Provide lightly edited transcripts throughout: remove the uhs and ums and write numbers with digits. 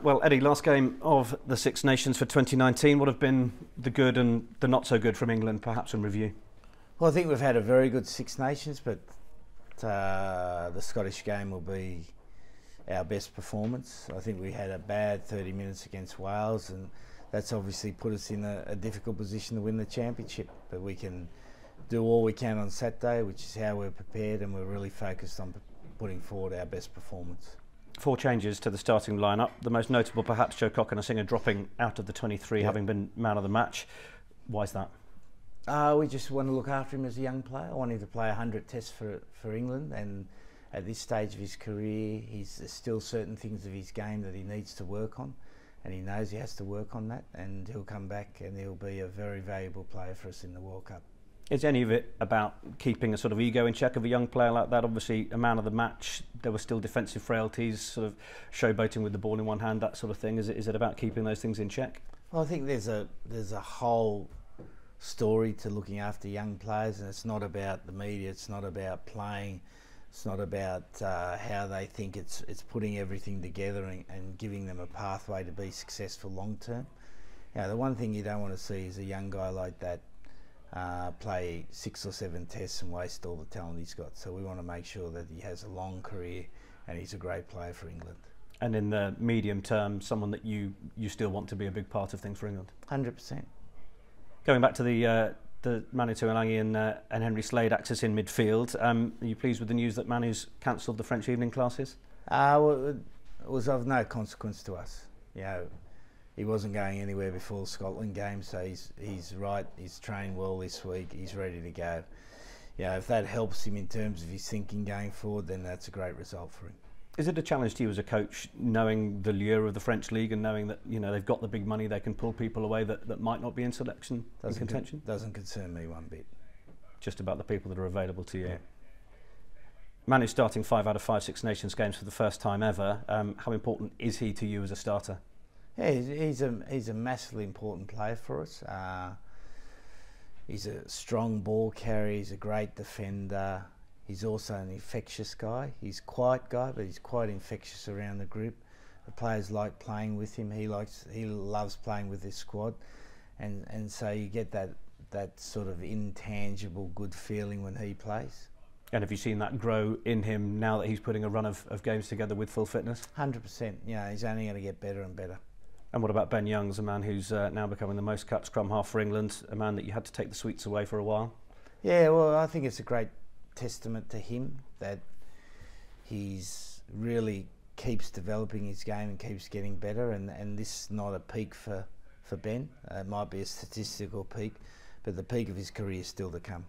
Well, Eddie, last game of the Six Nations for 2019. What have been the good and the not so good from England, perhaps in review? Well, I think we've had a very good Six Nations, but the Scottish game will be our best performance. I think we had a bad 30 minutes against Wales, and that's obviously put us in a difficult position to win the championship. But we can do all we can on Saturday, which is how we're prepared, and we're really focused on putting forward our best performance. 4 changes to the starting lineup. The most notable, perhaps, Cokanasiga dropping out of the 23, Yep. having been man of the match. Why is that? We just want to look after him as a young player. I want him to play 100 tests for England, and at this stage of his career, there's still certain things of his game that he needs to work on, and he knows he has to work on that, and he'll come back and he'll be a very valuable player for us in the World Cup. Is any of it about keeping a sort of ego in check of a young player like that? Obviously, a man of the match, there were still defensive frailties, sort of showboating with the ball in one hand, that sort of thing. Is it about keeping those things in check? Well, I think there's a whole story to looking after young players, and it's not about the media, it's not about playing, it's not about how they think, it's putting everything together and giving them a pathway to be successful long term. You know, the one thing you don't want to see is a young guy like that play 6 or 7 tests and waste all the talent he's got. So we want to make sure that he has a long career and he's a great player for England. And in the medium term, someone that you still want to be a big part of things for England? 100%. Going back to the Manu Tuilagi and Henry Slade axis in midfield, are you pleased with the news that Manu's cancelled the French evening classes? Well, it was of no consequence to us. You know, he wasn't going anywhere before the Scotland game, so he's right. He's trained well this week. He's ready to go. You know, if that helps him in terms of his thinking going forward, then that's a great result for him. Is it a challenge to you as a coach, knowing the lure of the French league and knowing that, you know, they've got the big money, they can pull people away that might not be in selection, in contention? Doesn't concern me one bit. Just about the people that are available to you. Yeah. Manu's starting 5 out of 5 Six Nations games for the first time ever. How important is he to you as a starter? Yeah, he's a massively important player for us. He's a strong ball carrier. He's a great defender. He's also an infectious guy. He's a quiet guy, but he's quite infectious around the group. The players like playing with him. He loves playing with this squad, and so you get that sort of intangible good feeling when he plays. And have you seen that grow in him now that he's putting a run of games together with full fitness? 100%. Yeah, he's only going to get better and better. And what about Ben Youngs, a man who's now becoming the most cut scrum half for England, a man that you had to take the sweets away for a while? Yeah, well, I think it's a great testament to him that he's really keeps developing his game and keeps getting better, and this is not a peak for Ben. It might be a statistical peak, but the peak of his career is still to come.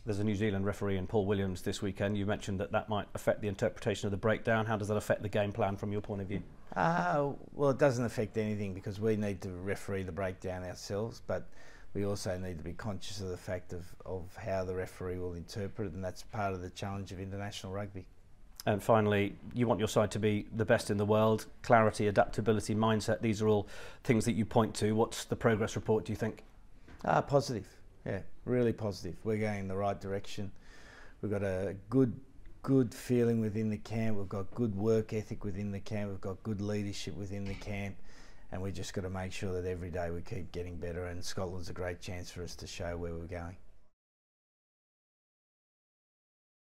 There's a New Zealand referee in Paul Williams this weekend. You mentioned that might affect the interpretation of the breakdown. How does that affect the game plan from your point of view? Well, it doesn't affect anything because we need to referee the breakdown ourselves, but we also need to be conscious of the fact of how the referee will interpret it, and that's part of the challenge of international rugby. And finally, you want your side to be the best in the world. Clarity, adaptability, mindset, these are all things that you point to. What's the progress report, do you think? Positive. Yeah, really positive. We're going in the right direction. We've got a good feeling within the camp. We've got good work ethic within the camp. We've got good leadership within the camp. And we just got to make sure that every day we keep getting better, and Scotland's a great chance for us to show where we're going.